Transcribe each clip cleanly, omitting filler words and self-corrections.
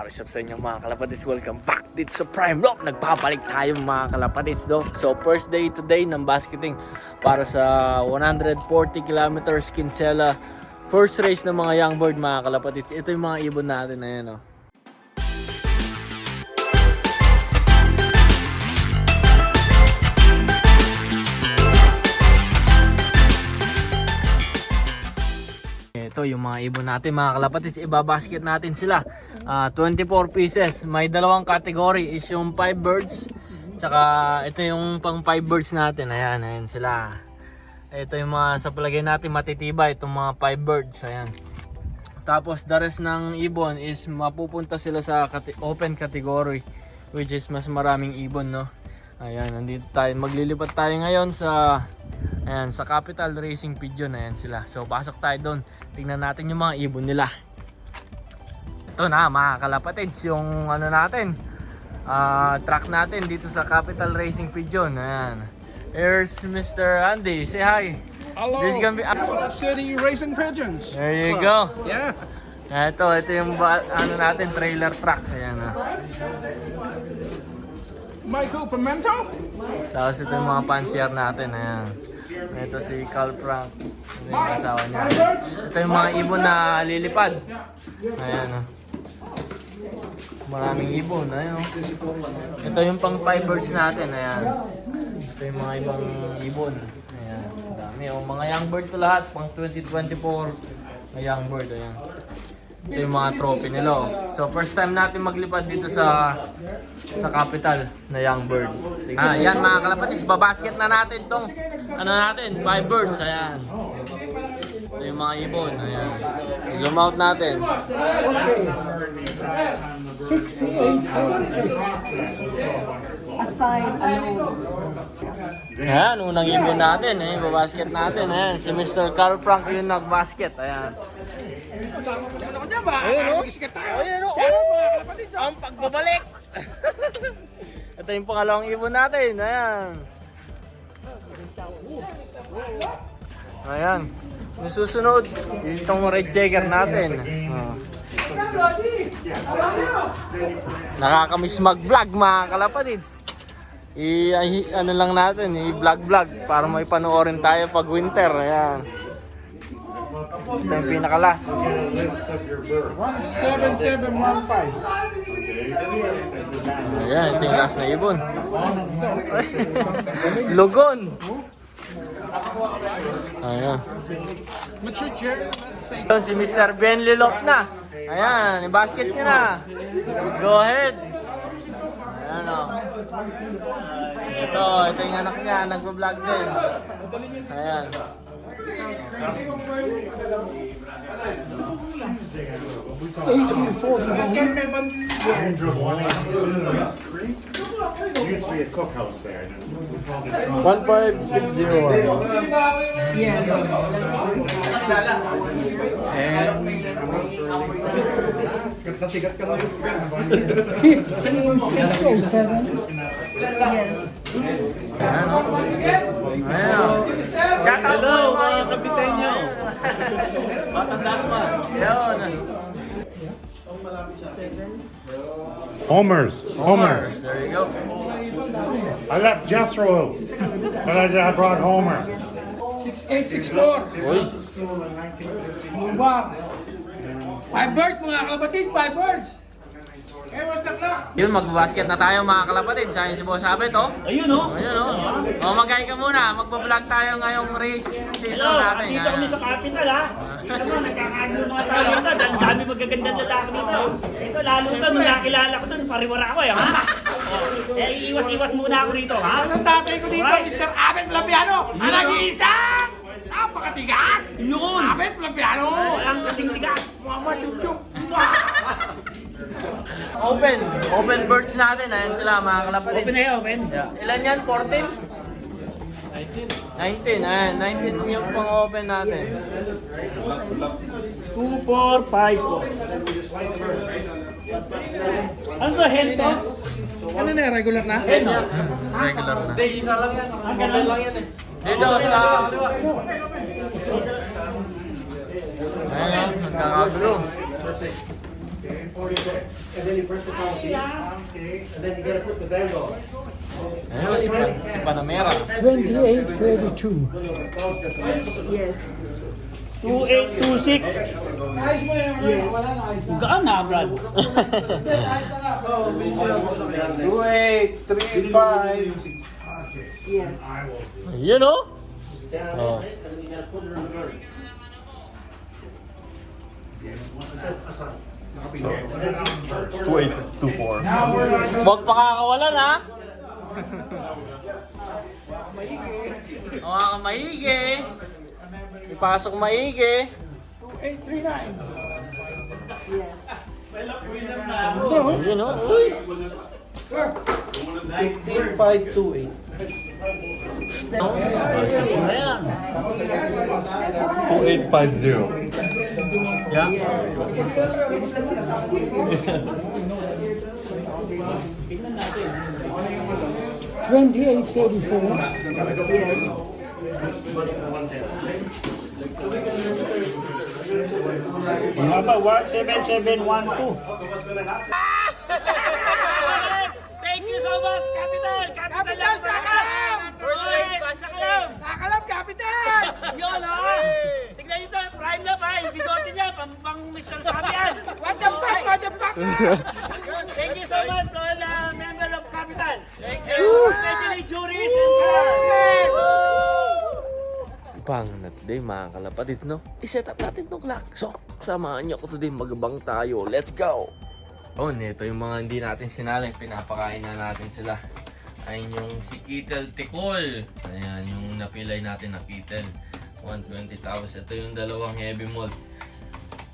What's up sa inyo mga kalapatids? Welcome back dito sa Prime Rock. Nagpapalik tayo mga kalapatids do. So first day today ng basketing para sa 140 kilometers Kinsella. First race ng mga young bird mga kalapatids. Ito yung mga ibon natin, ayan o. Ito yung mga ibon natin mga kalapatids, ibabasket natin sila. 24 pieces, may dalawang category is yung 5 birds, tsaka ito yung pang 5 birds natin. Ayan sila. Ito yung mga sa palagay natin matitibay, itong mga 5 birds. Ayan. Tapos the rest ng ibon is mapupunta sila sa open category, which is mas maraming ibon, no. Ayan, nandito tayo, maglilipat tayo ngayon sa sa Capital Racing Pigeon. Ayan sila. So pasok tayo doon. Tingnan natin yung mga ibon nila. Ito na mga kalapatids, yung ano natin, track natin dito sa Capital Racing Pigeon. Ayan. Here's Mr. Andy. Say hi. Hello. This is gonna be City Racing Pigeons. There you go. Yeah. Ito yung ano natin, trailer truck. Ayan. Michael Pimento. Tapos ito yung mga pansier natin. Ayan. Ito si Carl Frank. Ito yung asawa niya. Ito yung mga ibon na lilipad. Ayan. Maraming ibon. Ayan. Ito yung pang 5 birds natin. Ayan. Ito yung mga ibang ibon. Ayan. Dami. Mga young bird to lahat. Pang 2024 na young bird. Ayan. Ito yung mga trophy nila. So first time natin maglipad dito sa capital na young bird. Yan mga kalapatids, babasket na natin tong ano natin, 5 birds. Ayan. Ito yung mga ibon. Ayan. Zoom out natin. 6846 aside alone. Ayan, unang ibon natin. Babasket natin. Ayan, si Mr. Carl Frank yung nagbasket. Ayan. Ayun, ang pagbabalik. Ito yung pangalawang ibon natin. Ayan. Ayan. Yung susunod, itong red jagger natin. Nakakamiss mag-vlog mga kalapatids. Ano lang natin, i-vlog para may panoorin tayo pag winter. Ayan. Ito yung pinakalas. 7715. Ayan, ito yung last na ibon. Lugon. Ayan. Ayan si Mr. Ben Lilot na. Ayan, i-basket niya na. Go ahead. Ayan o. Ito yung anak niya, nagpa-vlog din. Ayan. Used to be a cookhouse there. 1560. Yes. Sikat ka lang. 15607. Yes. Ayan o. Ayan o. Shout out Hello po mga kapitan nyo! Batang Dasma! Ayan. Homers. There you go. I left Jethro, but I brought Homer. 6864. Uy. Mubar. 5 birds mga kalapatid. 5 birds. Hey, what's the clock? Yun, magbabasket na tayo mga kalapatid. Sayang si Boss Abet, oh. Ayun o! Ayun, oh. Magay ka muna. Magbablog tayo ngayong race season Hello! natin. Andito kami sa capital ha! Dito mo, nagkakagulo mga tayo dito. Ang dami magagandang lalaki dito. Ito lalo ka, nung nakilala ko doon, pariwara ako eh ha! Iiwas-iwas muna ako dito ha! Anong tatay ko dito, Mr. Abet Flaviano? Ang nag-iisang! Napakatigas! Yun! Abet Flaviano! Walang kasing tigas! Mama chup-chup! Open birds natin. Ayan sila mga kalapatid. Open na yun, open! Yeah. Ilan yan? 14? 19. Ayan, 19 yung pang-open natin. 2, 4, 5 po. Ano to, hen to? Ano na, regular na? Hen no? Regular na. Ang ganun lang yan eh. Dito sa... Ayan, nagkakagulo. And then you press the phone key. And then you gotta put the bag on. Ayun, si Panamera. 2832. Yes. 2826. Yes. Gaan na, Brad. 2835. Yes. Yun oh. Oh. Huwag pa kakawalan ha. Mga maigi. Ipasok maigi. Yes. Yun oh. Uy. 528. Ano yan? 2850. Yeah. Yes. 2834. Yes. Aba, 7712. Thank you so much, Capital! Capital lang sa kalam! First place pa sa kalam! Nakalam, Capital! Yun, ha? Tignan nyo to, prime na prime. Bigote niya, pang Mr. Sabian. What the fuck? What the fuck? Thank you so much to all the member of Capital. Thank you. Especially juries and judges. Bang na today mga kalapatids, no? I-set up natin tong clock. So, samahan niyo ako today, magbang tayo. Let's go! Oh, ito yung mga hindi natin sinali. Pinapakain na natin sila. Ayun yung si Kitel Tikol. Ayan, yung napilay natin na Kitel. 120 tapos ito yung dalawang heavy mold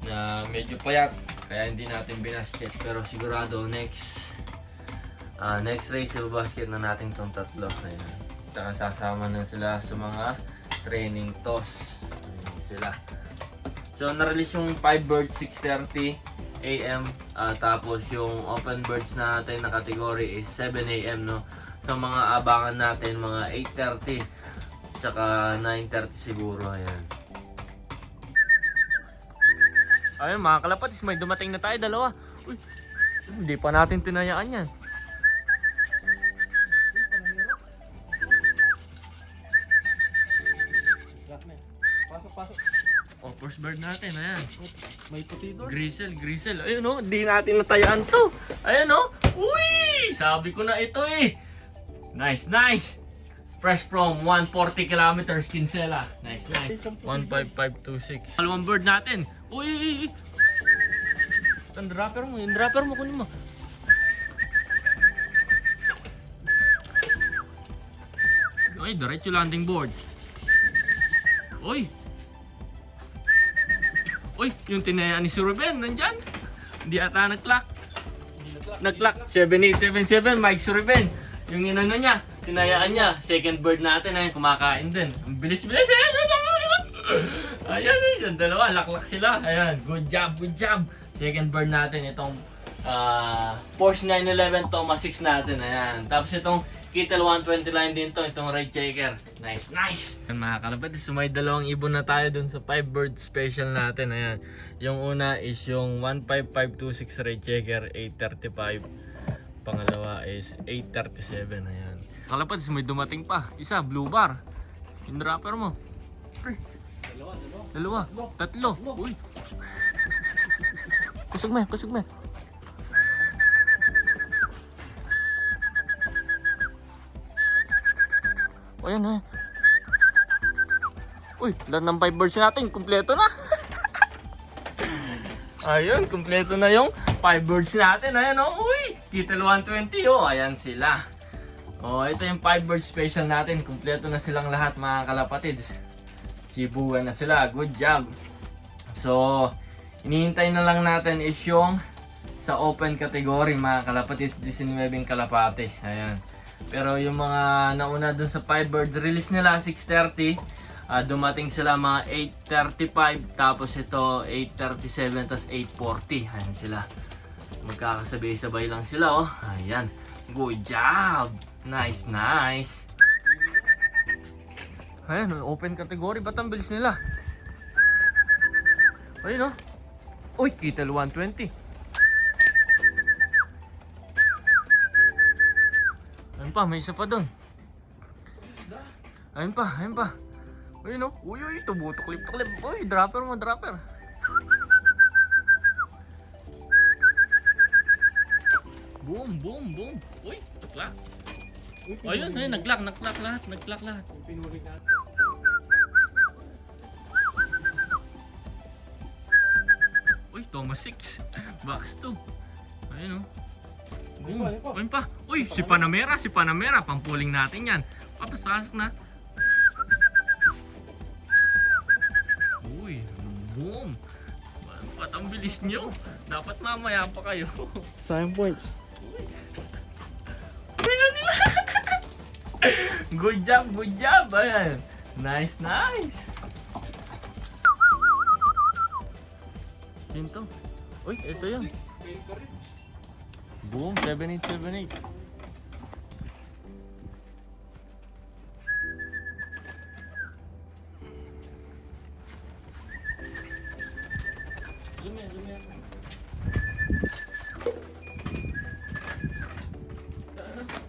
na medyo payat. Kaya hindi natin binasket. Pero sigurado next race basket na natin tong tatlo. Ayan. Tsaka sasama na sila sa mga training toss. Ayan sila. So, na-release yung 5 birds 6:30 AM, tapos yung open birds natin na category is 7 AM, no? So, mga abangan natin, mga 8:30 tsaka 9:30 siguro, ayan. Ayun, mga kalapatis, may dumating na tayo, dalawa. Uy, hindi pa natin tinayaan yan. Oh, first bird natin, ayan. May posidor. Grisel. Ayun oh, di natin natayaan to. Ayun oh. Uy! Sabi ko na ito eh. Nice. Fresh from 140 kilometers, Kinsella. Nice. 15526. Dalawang bird natin. Uy! Yung dropper mo, kunin mo. Ay, diretso landing board. Uy, yung tinayaan ni Sir Ruben, nandyan. Hindi ata nag-clock. Nag-clock. 7877, Mike Sir Ruben. Yung inano niya, tinayaan niya. Second bird natin, ayun, kumakain din. Ang bilis-bilis. Ayan, yung dalawa, laklak sila. Ayan, good job. Second bird natin, itong Porsche 911 Thomas 6 natin. Ayan. Tapos itong Kittel 120 line din to, itong red checker. Nice. Ayan, mga kalapatis, may dalawang ibon na tayo dun sa 5 bird special natin. Ayan. Yung una is yung 15526 red checker, 835. Pangalawa is 837. Ayan. Kalapatis, may dumating pa. Isa, blue bar. Yung dropper mo. Dalawa. Tatlo. Uy. Kusog me. Ayan eh. Uy, lahat ng 5 birds natin, kumpleto na. Ayun, kumpleto na yung 5 birds natin. Ayan oh, uy, Kittel 120 oh, ayan sila. Oh, ito yung 5 birds special natin, kumpleto na silang lahat mga kalapatids. Sibuan na sila, good job. So, inihintay na lang natin is yung sa open category mga kalapatids, 19 kalapate. Ayan. Pero yung mga nauna dun sa 5 bird release nila 6:30, dumating sila mga 8:35, tapos ito 8:37, tapos 8:40. Ayan sila. Magkakasabay-sabay lang sila oh. Ayan. Good job. Nice. Ayan, open category. Ba't ang bilis nila? Ayun oh. Uy, Kittel 120. pa, may isa pa doon. Ayun pa, ayun pa. Ayun o. Uy, uy, tumutuklip-tuklip. Uy, dropper mo, dropper. Boom, boom, boom. Uy, naklak. Ayun, ayun, naklak lahat. Naklak lahat. Uy, Thomas 6. Box 2. Ayun o. Boom. Ayun pa. Uy, si Panamera. Pampuling natin yan. Papasok na. Uy, boom. Ba't ang bilis nyo? Dapat mamaya pa kayo. Sign points. Good job, good job. Ayan. Nice, nice. Sino to? Uy, ito yun. Boom, 7878. Zoom yan.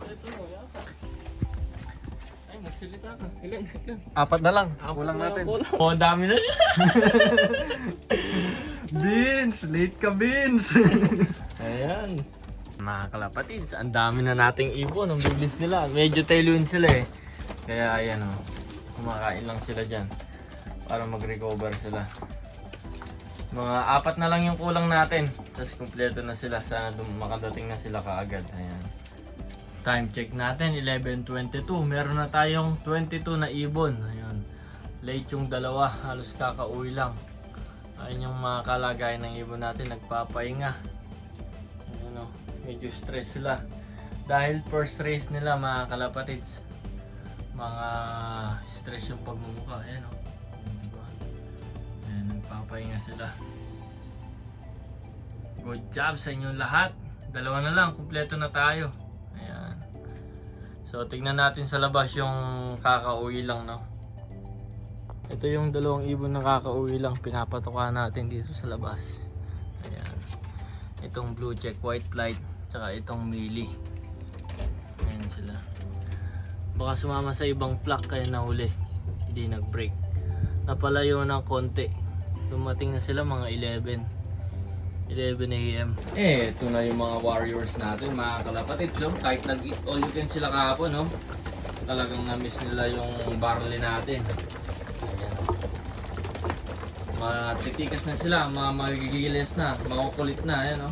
Ito mo, yata. Ay, magsalita ka. Ilan? 4 na lang. Kulang natin. Oh, ang dami na siya. Beans! Late ka, Beans! Ayan. Mga kalapatids, ang dami na nating ibon. Ang biblis nila. Medyo tailoin sila eh. Kaya ayan o. Kumakain lang sila dyan. Para mag-recover sila. Mga 4 na lang yung kulang natin. Tapos kumpleto na sila. Sana makadating na sila kaagad. Ayan. Time check natin, 11:22. Meron na tayong 22 na ibon. Ayan. Late yung dalawa. Halos kakauwi lang. Ayun yung mga kalagayan ng ibon natin. Nagpapahinga. Ayan o. Medyo stress sila. Dahil first race nila mga kalapatids. Mga stress yung pagmumukha. Ayan o. Diba? Ayan, nagpapahinga sila. Good job sa inyong lahat. Dalawa na lang, kumpleto na tayo. Ayan. So tignan natin sa labas yung kakauwi lang, no. Ito yung dalawang ibon na kakauwi lang, pinapatukan natin dito sa labas. Ayan. Itong blue check white flight, tsaka itong mili. Ayan sila. Baka sumama sa ibang flock kaya nahuli. Hindi nag-break. Napalayo ng konti. Dumating na sila mga 11 AM. Ito na yung mga warriors natin, mga kalapatid. So, kahit nag-eat all you can sila kahapon, no? Talagang na-miss nila yung barley natin. Ayan. Matitikas na sila, magigigilis na, makukulit na. Ayan, no?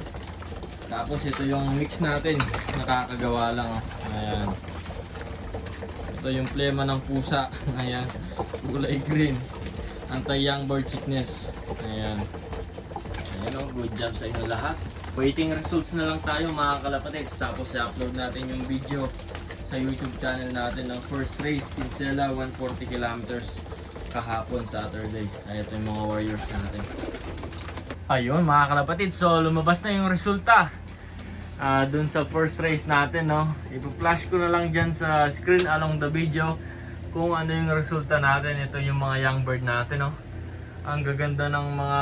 Tapos ito yung mix natin, nakakagawa lang. Ayan. Ito yung plema ng pusa. Ayan. Kulay green. Anti-young bird sickness. Ayan. Ayan o, good job sa inyo lahat. Waiting results na lang tayo mga kalapatids. Tapos i-upload natin yung video sa YouTube channel natin ng first race, Kinsella 140 kilometers kahapon Saturday. Ay, ito yung mga warriors natin. Ayun mga kalapatids, so lumabas na yung resulta dun sa first race natin, no. Ipo-flash ko na lang dyan sa screen along the video kung ano yung resulta natin. Ito yung mga young bird natin, no. Ang gaganda ng mga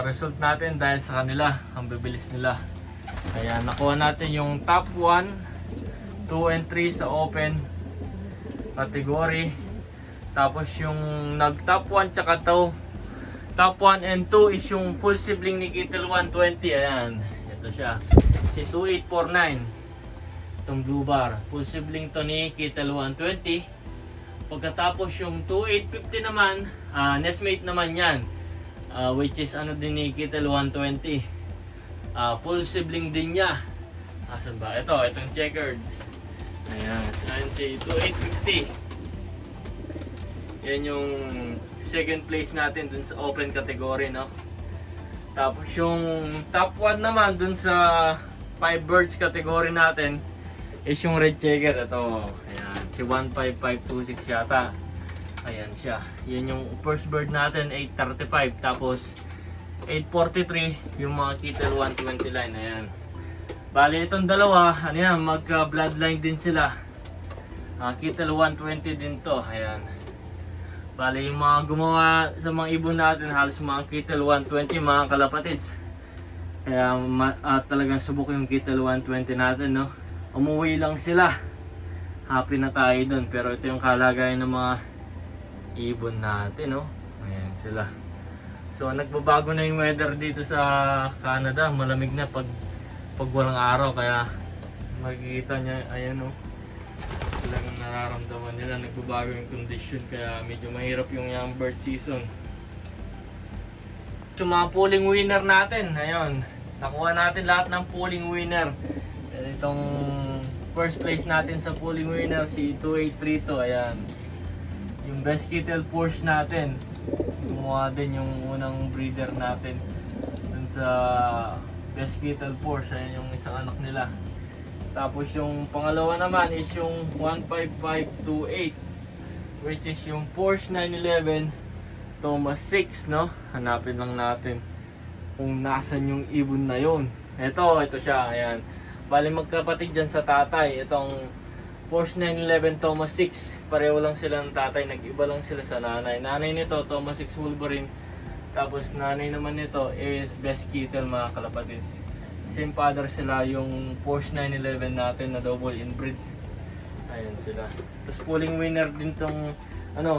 result natin dahil sa kanila, ang bibilis nila. Kaya nakuha natin yung top 1, 2 and 3 sa open category. Tapos yung nag top 1 tsaka top 1 and 2 is yung full sibling ni Kittel 120. Ayan, ito siya. Si 2849. Itong blue bar. Full sibling to ni Kittel 120. Pagkatapos yung 2850 naman, nestmate naman yan. Which is ano din ni Kittel 120. Full sibling din niya. Asan ba? Itong checkered. Ayan, ayan si 2850. Yan yung second place natin dun sa open category, no? Tapos yung top 1 naman dun sa 5 birds category natin is yung red checker. Ito, ayan, si 15526 yata. Ayan siya. Yan yung first bird natin, 835. Tapos 843 yung mga Kittel 120 line. Ayan. Bali itong dalawa, ano yan, magka-bloodline din sila. Kittel 120 din to. Ayan. Bali yung mga gumawa sa mga ibon natin, halos mga Kittel 120, mga kalapatids. Kaya talagang subok yung Kittel 120 natin, no. Umuwi lang sila happy na tayo dun. Pero ito yung kalagayan ng mga ibon natin, no? Ayan sila. So nagbabago na yung weather dito sa Canada. Malamig na pag walang araw, kaya makikita nyo, ayan, no? Talagang nararamdaman nila, nagbabago yung condition, kaya medyo mahirap yung bird season. So mga pulling winner natin, ayun, nakuha natin lahat ng pulling winner. Itong first place natin sa pulling winner, si 2832, ayan. Yung best kittle Porsche natin, gumawa din yung unang breeder natin dun sa best kittle Porsche, ayan yung isang anak nila. Tapos yung pangalawa naman is yung 15528, which is yung Porsche 911 Thomas 6, no? Hanapin lang natin kung nasan yung ibon na yun. Ito siya, ayan. Bali magkapatid dyan sa tatay. Itong Porsche 911 Thomas 6, pareho lang sila ng tatay, nag-iba lang sila sa nanay. Nanay nito, Thomas 6 Wolverine. Tapos nanay naman nito is Best Kittle, mga kalapatids. Same father sila, yung Porsche 911 natin na double inbreed. Ayan sila. Tapos pulling winner din tong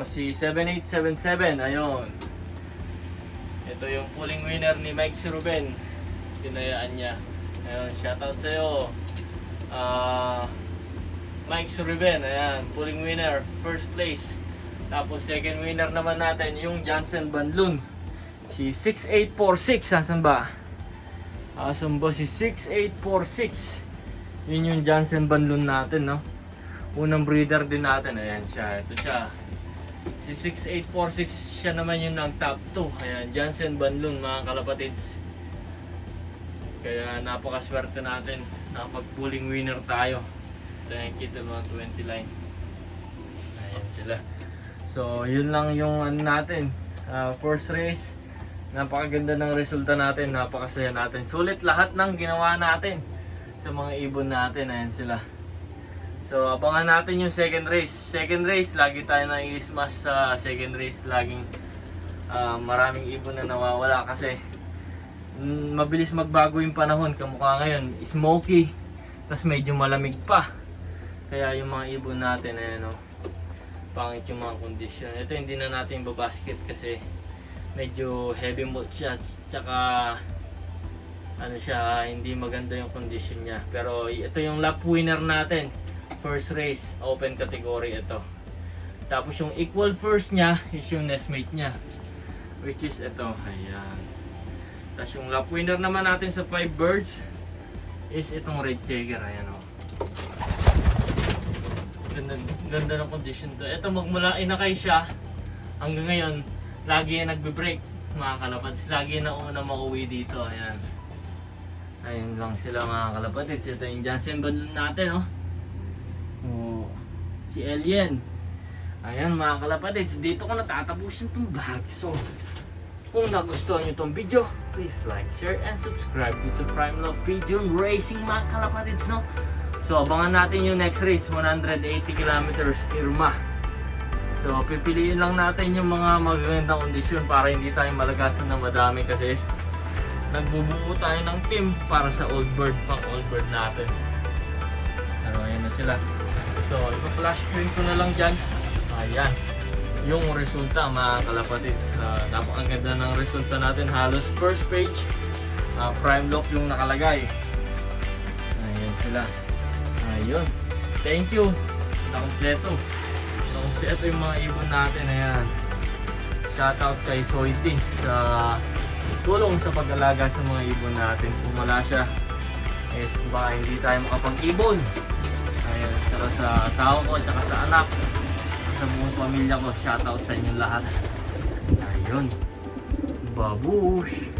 si 7877. Ayun. Ito yung pulling winner ni Mike Ruben. Dinayaan niya. Ayun, shoutout sa iyo. Mike Ruben, ayan, pulling winner, first place. Tapos second winner naman natin yung Johnson Banlun. Si 6846, asan ba? Asan ba si 6846? Yun yung Johnson Banlun natin, no? Unang breeder din natin, ayan siya, ito siya. Si 6846, siya naman yung nag-top 2. Ayan, Johnson Banlun, mga kalapatids. Kaya napakaswerte natin na pag-pulling winner tayo. Ito yung Kittle 120 line. Ayan sila. So, yun lang yung natin. First race. Napakaganda ng resulta natin. Napakasaya natin. Sulit lahat ng ginawa natin sa mga ibon natin. Ayan sila. So, abangan natin yung second race. Second race, lagi tayo na-i-smash sa second race. Laging maraming ibon na nawawala kasi mabilis magbago yung panahon. Kamukha ngayon, smoky, tas medyo malamig pa. Kaya yung mga ibon natin, ayan, pangit yung mga kondisyon. Ito hindi na natin babasket kasi medyo heavy molt siya. Tsaka hindi maganda yung kondisyon niya. Pero ito yung lap winner natin. First race, open category ito. Tapos yung equal first niya is yung nestmate niya, which is ito, ayan. Tapos yung lap winner naman natin sa 5 birds is itong red checker, ayan, ganda ng condition to. Ito magmula inakay siya hanggang ngayon, lagi yan nagbe-break, mga kalapatids. Lagi na una mauwi dito, ayan. Ayun lang sila, mga kalapatids. Ito yung Johnson Banlun natin, si Alien. Ayan, mga kalapatids, dito ko natatapusin itong vlog. So, kung nagustuhan nyo itong video, please like, share, and subscribe dito sa Prime Love Pigeon Racing, mga kalapatids, no? So, abangan natin yung next race, 180 kilometers, Irma. So, pipiliin lang natin yung mga magagandang kondisyon para hindi tayo malagasan ng madami kasi nagbubuo tayo ng team para sa old bird, pang old bird natin. Ayan na sila. So, ipa-flash screen ko na lang dyan. Ayan. Yung resulta, mga kalapatids. Napakaganda ng resulta natin. Halos first page. Prime lock yung nakalagay. Ayan sila. Ayun. Thank you. Nakompleto. Nakompleto yung mga ibon natin. Ayan. Shoutout kay Soity sa tulong sa pag-alaga sa mga ibon natin. Kung wala siya, baka hindi tayo makapag-ibon. Ayan, pero sa asawa ko at sa anak, sa buong pamilya ko, shoutout sa inyo lahat. Ayun, babush!